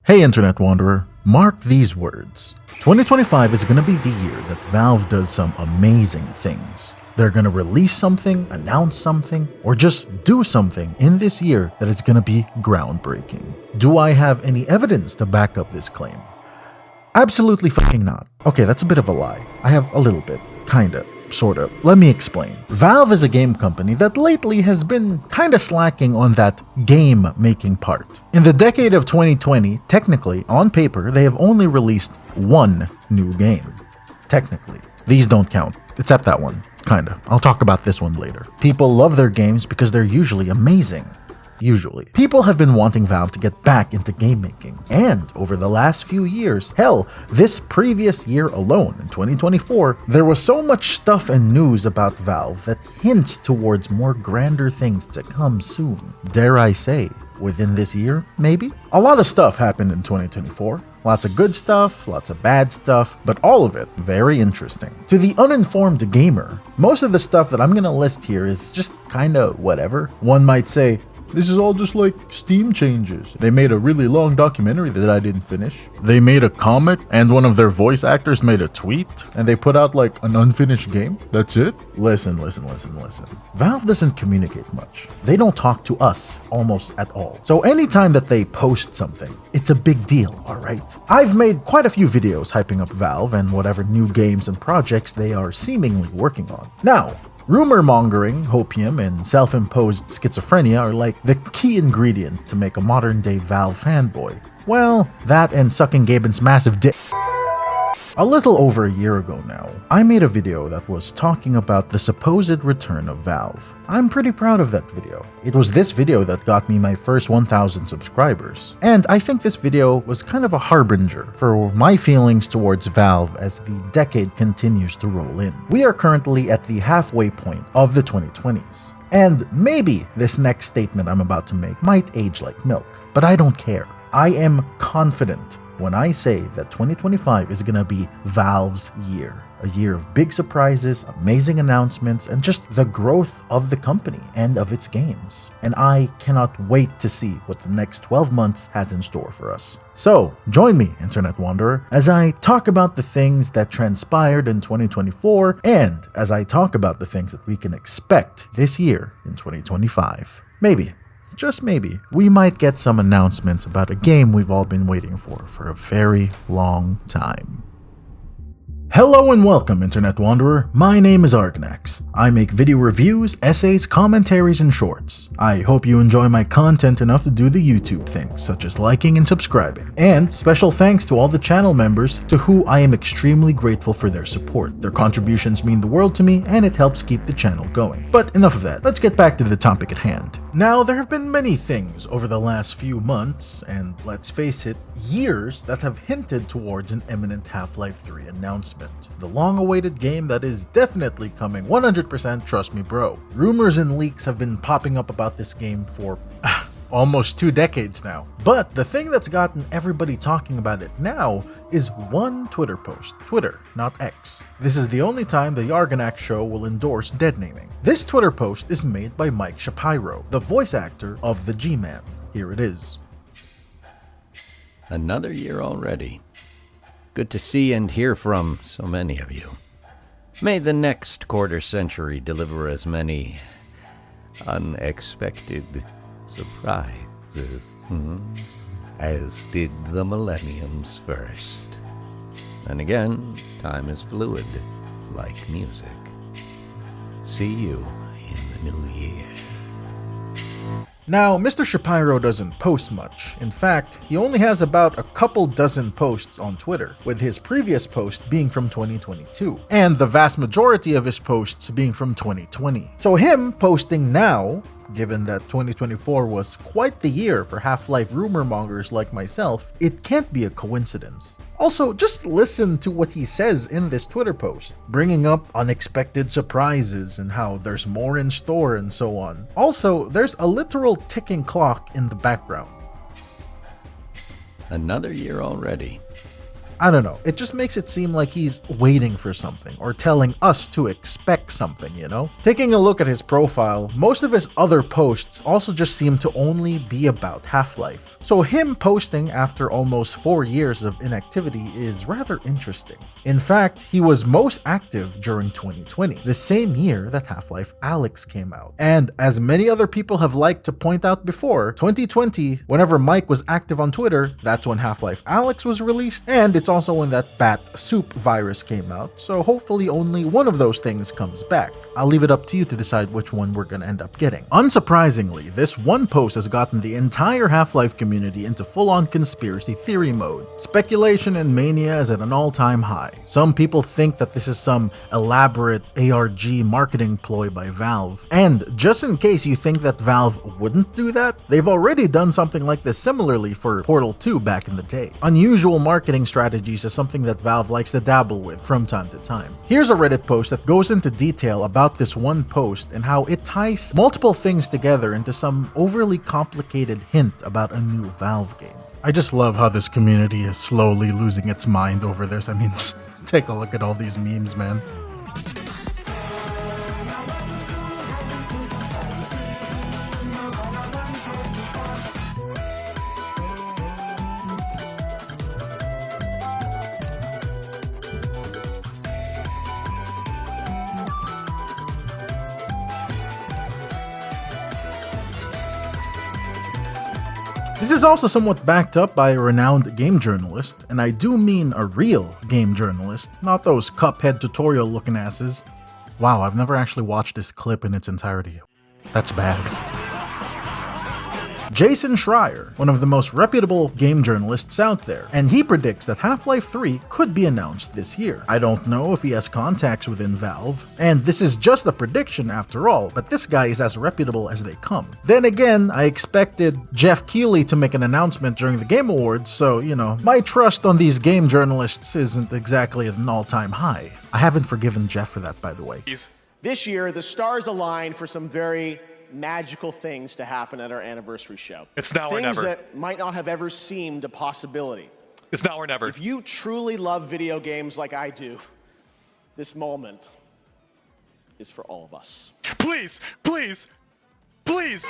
Hey Internet Wanderer, mark these words. 2025 is gonna be the year that Valve does some amazing things. They're gonna release something, announce something, or just do something in this year that is gonna be groundbreaking. Do I have any evidence to back up this claim? Absolutely fucking not. Okay, that's a bit of a lie. I have a little bit, kinda. Sorta. Let me explain. Valve is a game company that lately has been kinda slacking on that game-making part. In the decade of 2020, technically, on paper, they have only released one new game. Technically. These don't count, except that one. Kinda. I'll talk about this one later. People love their games because they're usually amazing. Usually. People have been wanting Valve to get back into game making, and over the last few years, hell, this previous year alone, in 2024, there was so much stuff and news about Valve that hints towards more grander things to come soon. Dare I say, within this year, maybe? A lot of stuff happened in 2024. Lots of good stuff, lots of bad stuff, but all of it very interesting. To the uninformed gamer, most of the stuff that I'm gonna list here is just kinda whatever. One might say, this is all just like Steam changes. They made a really long documentary that I didn't finish. They made a comic and one of their voice actors made a tweet and they put out like an unfinished game. That's it? Listen. Valve doesn't communicate much. They don't talk to us almost at all. So anytime that they post something, it's a big deal, alright? I've made quite a few videos hyping up Valve and whatever new games and projects they are seemingly working on. Now, rumor mongering, hopium, and self-imposed schizophrenia are like the key ingredients to make a modern-day Valve fanboy. Well, that and sucking Gaben's massive dick. A little over a year ago now, I made a video that was talking about the supposed return of Valve. I'm pretty proud of that video. It was this video that got me my first 1,000 subscribers. And I think this video was kind of a harbinger for my feelings towards Valve as the decade continues to roll in. We are currently at the halfway point of the 2020s. And maybe this next statement I'm about to make might age like milk, but I don't care. I am confident when I say that 2025 is gonna be Valve's year. A year of big surprises, amazing announcements, and just the growth of the company and of its games. And I cannot wait to see what the next 12 months has in store for us. So, join me, Internet Wanderer, as I talk about the things that transpired in 2024, and as I talk about the things that we can expect this year in 2025. Maybe. Just maybe, we might get some announcements about a game we've all been waiting for a very long time. Hello and welcome, Internet Wanderer. My name is Arganax. I make video reviews, essays, commentaries, and shorts. I hope you enjoy my content enough to do the YouTube things, such as liking and subscribing. And special thanks to all the channel members to who I am extremely grateful for their support. Their contributions mean the world to me, and it helps keep the channel going. But enough of that, let's get back to the topic at hand. Now, there have been many things over the last few months, and let's face it, years that have hinted towards an imminent Half-Life 3 announcement. The long-awaited game that is definitely coming 100%, trust me bro. Rumors and leaks have been popping up about this game for almost 2 decades now. But the thing that's gotten everybody talking about it now is one Twitter post. Twitter, not X. This is the only time the Arganax show will endorse dead naming. This Twitter post is made by Mike Shapiro, the voice actor of the G-Man. Here it is. Another year already. Good to see and hear from so many of you. May the next quarter century deliver as many unexpected surprises as did the millenniums first. And again, time is fluid, like music. See you in the new year. Now, Mr. Shapiro doesn't post much. In fact, he only has about a couple dozen posts on Twitter, with his previous post being from 2022, and the vast majority of his posts being from 2020. So him posting now, given that 2024 was quite the year for Half-Life rumor mongers like myself, it can't be a coincidence. Also, just listen to what he says in this Twitter post, bringing up unexpected surprises and how there's more in store and so on. Also, there's a literal ticking clock in the background. Another year already. I don't know, it just makes it seem like he's waiting for something or telling us to expect something, you know? Taking a look at his profile, most of his other posts also just seem to only be about Half-Life. So him posting after almost 4 years of inactivity is rather interesting. In fact, he was most active during 2020, the same year that Half-Life Alyx came out. And as many other people have liked to point out before, 2020, whenever Mike was active on Twitter, that's when Half-Life Alyx was released, and it's also when that bat soup virus came out, so hopefully only one of those things comes back. I'll leave it up to you to decide which one we're gonna end up getting. Unsurprisingly, this one post has gotten the entire Half-Life community into full-on conspiracy theory mode. Speculation and mania is at an all-time high. Some people think that this is some elaborate ARG marketing ploy by Valve. And just in case you think that Valve wouldn't do that, they've already done something like this similarly for Portal 2 back in the day. Unusual marketing strategies is something that Valve likes to dabble with from time to time. Here's a Reddit post that goes into detail about this one post and how it ties multiple things together into some overly complicated hint about a new Valve game. I just love how this community is slowly losing its mind over this. I mean, just take a look at all these memes, man. This is also somewhat backed up by a renowned game journalist, and I do mean a real game journalist, not those Cuphead tutorial looking asses. Wow, I've never actually watched this clip in its entirety. That's bad. Jason Schreier, one of the most reputable game journalists out there, and he predicts that Half-Life 3 could be announced this year. I don't know if he has contacts within Valve, and this is just a prediction after all, but this guy is as reputable as they come. Then again, I expected Jeff Keighley to make an announcement during the Game Awards, so, you know, my trust on these game journalists isn't exactly at an all-time high. I haven't forgiven Jeff for that, by the way. This year, the stars align for some very magical things to happen at our anniversary show. It's now or never. Things that might not have ever seemed a possibility. It's now or never. If you truly love video games like I do, this moment is for all of us. Please, please, please.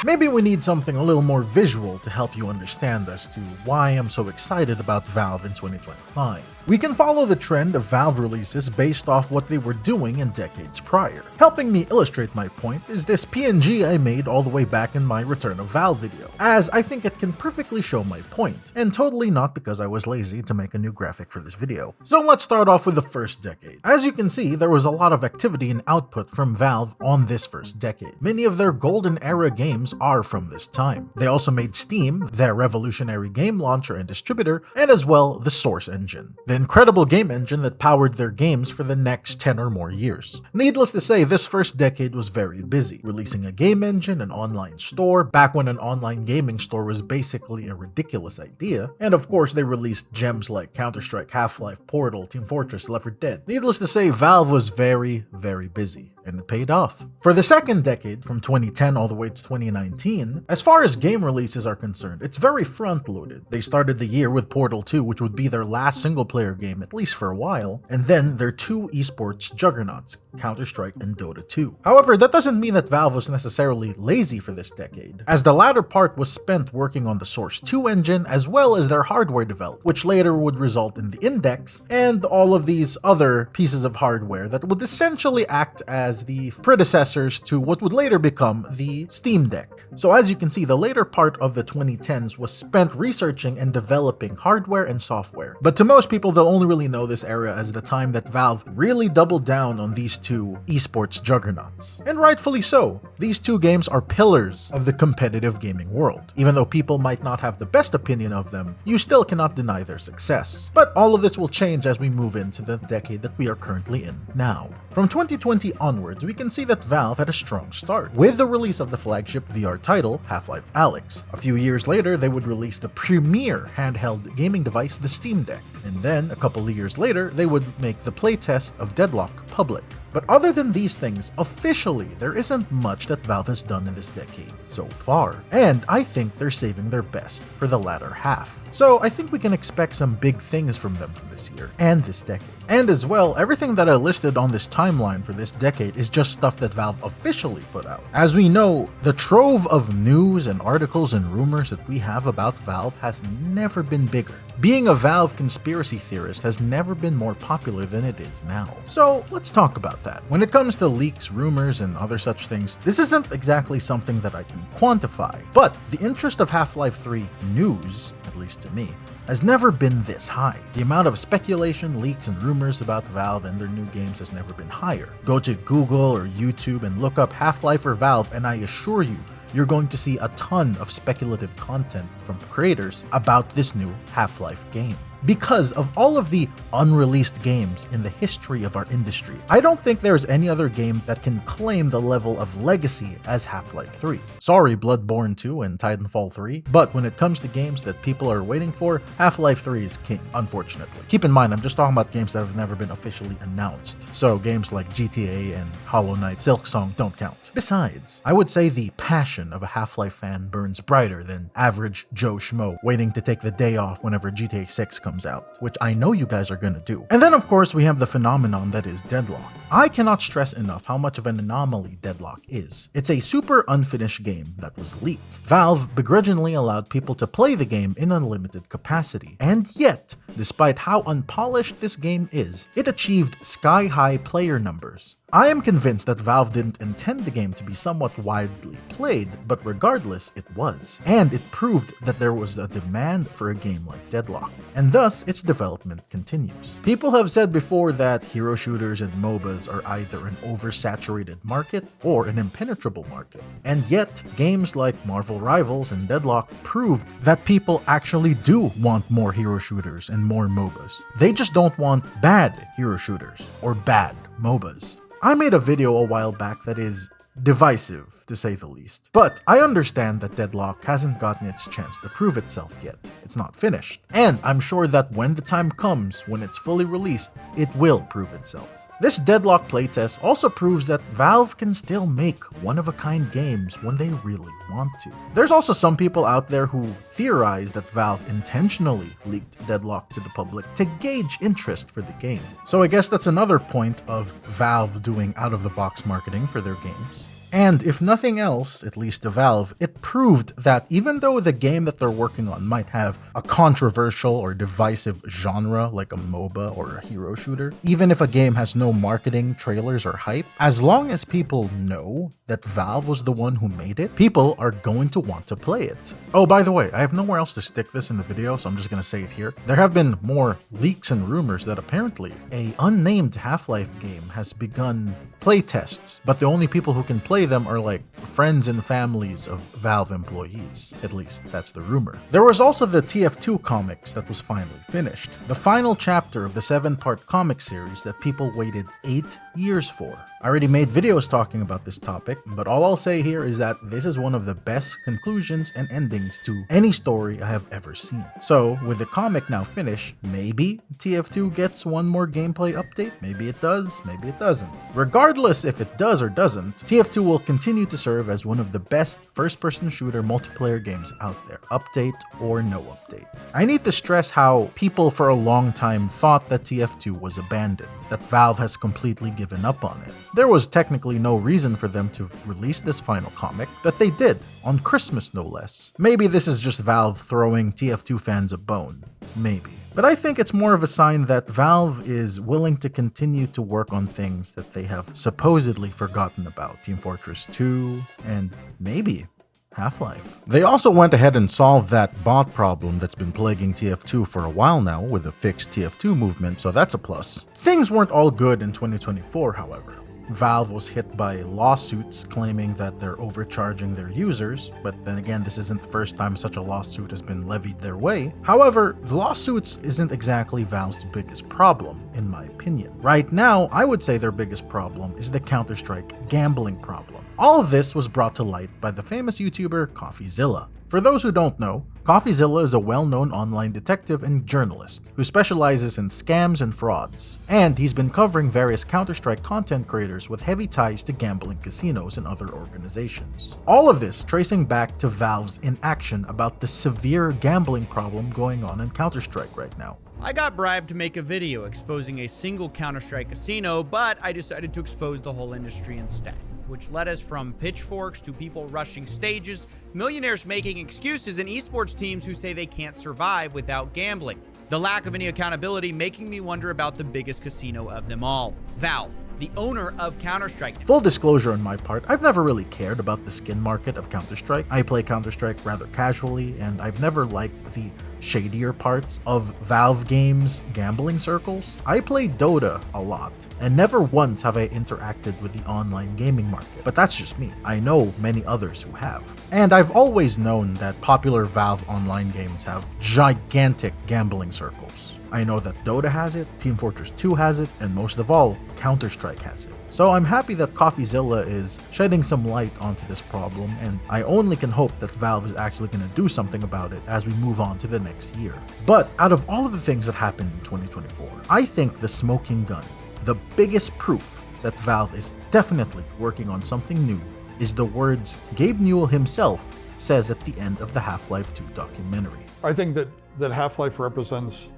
Maybe we need something a little more visual to help you understand as to why I'm so excited about Valve in 2025. We can follow the trend of Valve releases based off what they were doing in decades prior. Helping me illustrate my point is this PNG I made all the way back in my Return of Valve video, as I think it can perfectly show my point, and totally not because I was lazy to make a new graphic for this video. So let's start off with the first decade. As you can see, there was a lot of activity and output from Valve on this first decade. Many of their golden era games are from this time. They also made Steam, their revolutionary game launcher and distributor, and as well the Source engine, the incredible game engine that powered their games for the next 10 or more years. Needless to say, this first decade was very busy, releasing a game engine, an online store, back when an online gaming store was basically a ridiculous idea, and of course they released gems like Counter-Strike, Half-Life, Portal, Team Fortress, Left 4 Dead. Needless to say, Valve was very, very busy, and it paid off. For the second decade, from 2010 all the way to 2019, as far as game releases are concerned, it's very front-loaded. They started the year with Portal 2, which would be their last single-player game, at least for a while, and then their two esports juggernauts, Counter-Strike and Dota 2. However, that doesn't mean that Valve was necessarily lazy for this decade, as the latter part was spent working on the Source 2 engine as well as their hardware development, which later would result in the Index and all of these other pieces of hardware that would essentially act as the predecessors to what would later become the Steam Deck. So as you can see, the later part of the 2010s was spent researching and developing hardware and software. But to most people, they'll only really know this era as the time that Valve really doubled down on these two esports juggernauts. And rightfully so. These two games are pillars of the competitive gaming world. Even though people might not have the best opinion of them, you still cannot deny their success. But all of this will change as we move into the decade that we are currently in now. From 2020 onwards, we can see that Valve had a strong start, with the release of the flagship VR title, Half-Life Alyx. A few years later, they would release the premier handheld gaming device, the Steam Deck, and then, a couple of years later, they would make the playtest of Deadlock public. But other than these things, officially, there isn't much that Valve has done in this decade so far. And I think they're saving their best for the latter half. So I think we can expect some big things from them for this year and this decade. And as well, everything that I listed on this timeline for this decade is just stuff that Valve officially put out. As we know, the trove of news and articles and rumors that we have about Valve has never been bigger. Being a Valve conspiracy theorist has never been more popular than it is now. So let's talk about that. When it comes to leaks, rumors, and other such things, this isn't exactly something that I can quantify, but the interest of Half-Life 3 news, at least to me, has never been this high. The amount of speculation, leaks, and rumors about Valve and their new games has never been higher. Go to Google or YouTube and look up Half-Life or Valve, and I assure you, you're going to see a ton of speculative content from creators about this new Half-Life game. Because of all of the unreleased games in the history of our industry, I don't think there's any other game that can claim the level of legacy as Half-Life 3. Sorry, Bloodborne 2 and Titanfall 3, but when it comes to games that people are waiting for, Half-Life 3 is king, unfortunately. Keep in mind, I'm just talking about games that have never been officially announced, so games like GTA and Hollow Knight, Silksong don't count. Besides, I would say the passion of a Half-Life fan burns brighter than average Joe Schmo waiting to take the day off whenever GTA 6 comes out, which I know you guys are gonna do. And then of course we have the phenomenon that is Deadlock. I cannot stress enough how much of an anomaly Deadlock is. It's a super unfinished game that was leaked. Valve begrudgingly allowed people to play the game in unlimited capacity, and yet, despite how unpolished this game is, it achieved sky-high player numbers. I am convinced that Valve didn't intend the game to be somewhat widely played, but regardless, it was. And it proved that there was a demand for a game like Deadlock, and thus its development continues. People have said before that hero shooters and MOBAs are either an oversaturated market or an impenetrable market, and yet games like Marvel Rivals and Deadlock proved that people actually do want more hero shooters and more MOBAs. They just don't want bad hero shooters or bad MOBAs. I made a video a while back that is divisive, to say the least. But I understand that Deadlock hasn't gotten its chance to prove itself yet. It's not finished. And I'm sure that when the time comes, when it's fully released, it will prove itself. This Deadlock playtest also proves that Valve can still make one-of-a-kind games when they really want to. There's also some people out there who theorize that Valve intentionally leaked Deadlock to the public to gauge interest for the game. So I guess that's another point of Valve doing out-of-the-box marketing for their games. And if nothing else, at least to Valve, it proved that even though the game that they're working on might have a controversial or divisive genre like a MOBA or a hero shooter, even if a game has no marketing, trailers, or hype, as long as people know that Valve was the one who made it, people are going to want to play it. Oh, by the way, I have nowhere else to stick this in the video, so I'm just gonna say it here. There have been more leaks and rumors that apparently a unnamed Half-Life game has begun playtests, but the only people who can play them are like friends and families of Valve employees. At least that's the rumor. There was also the TF2 comics that was finally finished. The final chapter of the 7-part comic series that people waited 8 years for. I already made videos talking about this topic, but all I'll say here is that this is one of the best conclusions and endings to any story I have ever seen. So, with the comic now finished, maybe TF2 gets one more gameplay update? Maybe it does, maybe it doesn't. Regardless if it does or doesn't, TF2 will continue to serve as one of the best first-person shooter multiplayer games out there, update or no update. I need to stress how people for a long time thought that TF2 was abandoned, that Valve has completely given up on it. There was technically no reason for them to release this final comic, but they did, on Christmas no less. Maybe this is just Valve throwing TF2 fans a bone. Maybe. But I think it's more of a sign that Valve is willing to continue to work on things that they have supposedly forgotten about. Team Fortress 2, and maybe Half-Life. They also went ahead and solved that bot problem that's been plaguing TF2 for a while now with a fixed TF2 movement, so that's a plus. Things weren't all good in 2024, however. Valve was hit by lawsuits claiming that they're overcharging their users, but then again, this isn't the first time such a lawsuit has been levied their way. However, the lawsuits isn't exactly Valve's biggest problem, in my opinion. Right now, I would say their biggest problem is the Counter-Strike gambling problem. All of this was brought to light by the famous YouTuber CoffeeZilla. For those who don't know, CoffeeZilla is a well-known online detective and journalist who specializes in scams and frauds, and he's been covering various Counter-Strike content creators with heavy ties to gambling casinos and other organizations. All of this tracing back to Valve's inaction about the severe gambling problem going on in Counter-Strike right now. I got bribed to make a video exposing a single Counter-Strike casino, but I decided to expose the whole industry instead, which led us from pitchforks to people rushing stages, millionaires making excuses, and esports teams who say they can't survive without gambling. The lack of any accountability making me wonder about the biggest casino of them all, Valve, the owner of Counter-Strike. Full disclosure on my part, I've never really cared about the skin market of Counter-Strike. I play Counter-Strike rather casually, and I've never liked the shadier parts of Valve games' gambling circles. I play Dota a lot, and never once have I interacted with the online gaming market, but that's just me. I know many others who have. And I've always known that popular Valve online games have gigantic gambling circles. I know that Dota has it, Team Fortress 2 has it, and most of all, Counter-Strike has it. So I'm happy that CoffeeZilla is shedding some light onto this problem, and I only can hope that Valve is actually going to do something about it as we move on to the next year. But out of all of the things that happened in 2024, I think the smoking gun, the biggest proof that Valve is definitely working on something new, is the words Gabe Newell himself says at the end of the Half-Life 2 documentary. I think that Half-Life represents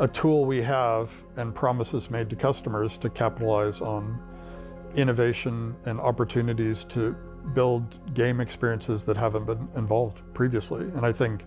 a tool we have and promises made to customers to capitalize on innovation and opportunities to build game experiences that haven't been involved previously. And I think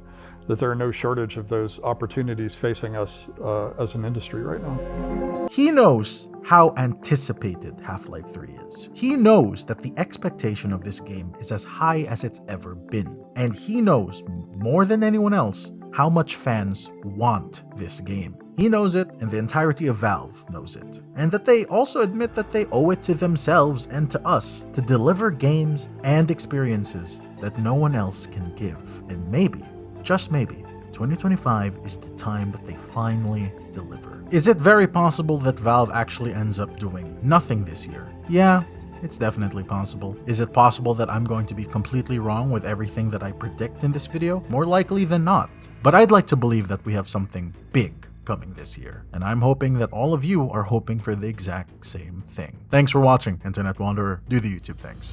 that there are no shortage of those opportunities facing us as an industry right now. He knows how anticipated Half-Life 3 is. He knows that the expectation of this game is as high as it's ever been. And he knows, more than anyone else, how much fans want this game. He knows it, and the entirety of Valve knows it. And that they also admit that they owe it to themselves and to us to deliver games and experiences that no one else can give. And maybe, just maybe, 2025 is the time that they finally deliver. Is it very possible that Valve actually ends up doing nothing this year? Yeah, it's definitely possible. Is it possible that I'm going to be completely wrong with everything that I predict in this video? More likely than not. But I'd like to believe that we have something big coming this year, and I'm hoping that all of you are hoping for the exact same thing. Thanks for watching, Internet Wanderer. Do the YouTube things.